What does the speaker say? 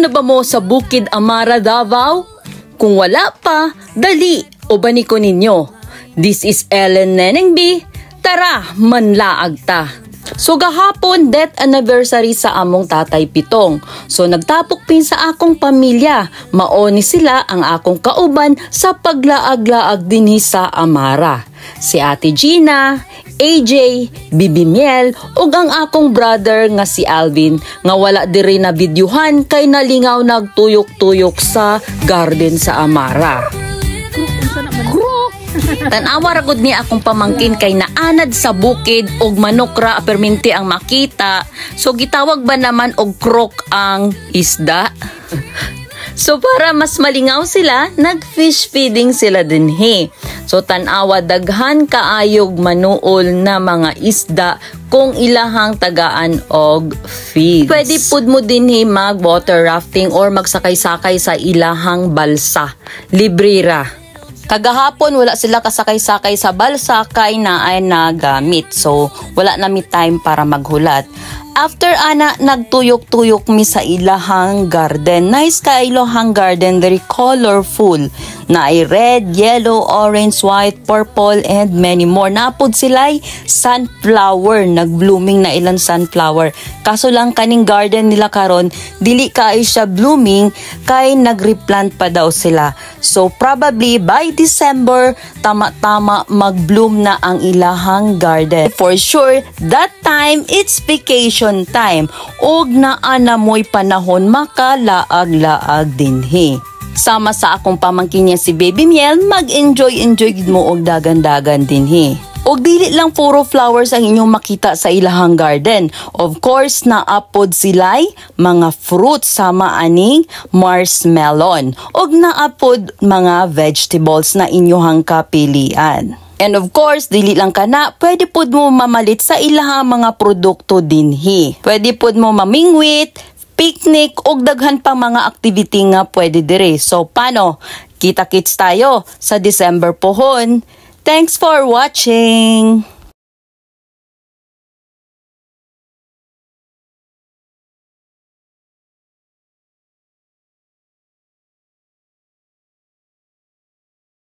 na ba mo sa Bukid Amara, Davao? Kung wala pa, dali o baniko ninyo. This is Ellen Neneng B. Tara, manlaag ta. So gahapon, death anniversary sa among tatay Pitong. So nagtapok pin sa akong pamilya. Maoni sila ang akong kauban sa paglaag-laag dinhi sa Amara. Si Ate Gina, AJ, Bibi Miel, ug ang akong brother nga si Alvin nga wala diri na bidyuhan kay nalingaw nagtuyok-tuyok sa garden sa Amara. Tanawa ragod ni akong pamangkin kay naanad sa bukid og manok ra perminti ang makita. So gitawag ba naman og krok ang isda? So para mas malingaw sila, nag-fish feeding sila dinhi. So tanawa daghan kaayog manuol na mga isda kung ilahang tagaan og feeds. Pwede pud mo dinhi mag water rafting or magsakay-sakay sa ilahang balsa. Libre ra. Kagahapon wala sila kasakay-sakay sa balsa kay naay nagamit. So wala na mi time para maghulat. After ana nagtuyok-tuyok mi sa ilahang garden. Nice ka ilahang garden, very colorful. Na ay red, yellow, orange, white, purple, and many more. Napod sila'y sunflower. Nag-blooming na ilang sunflower. Kaso lang kaning garden nila karon dili ka ay siya blooming kay nag-replant pa daw sila. So probably by December, tama-tama mag-bloom na ang ilahang garden. For sure, that time it's vacation time. Og naana mo'y panahon makalaag-laag dinhi. Sama sa akong pamangkin niya si Baby Miel, mag-enjoy mo og dagan-dagan dinhi. Og dili lang puro flowers ang inyong makita sa ilahang garden. Of course, naapod sila'y mga fruits sama aning marshmallow. Og naapod mga vegetables na inyong kapilian. And of course, dili lang kana, pwede pud mo mamalit sa ilahang mga produkto dinhi. Pwede pud mo mamingwit, picnic, og daghan pang mga activity nga pwede dire. So paano? Kita-kits tayo sa December pohon. Thanks for watching!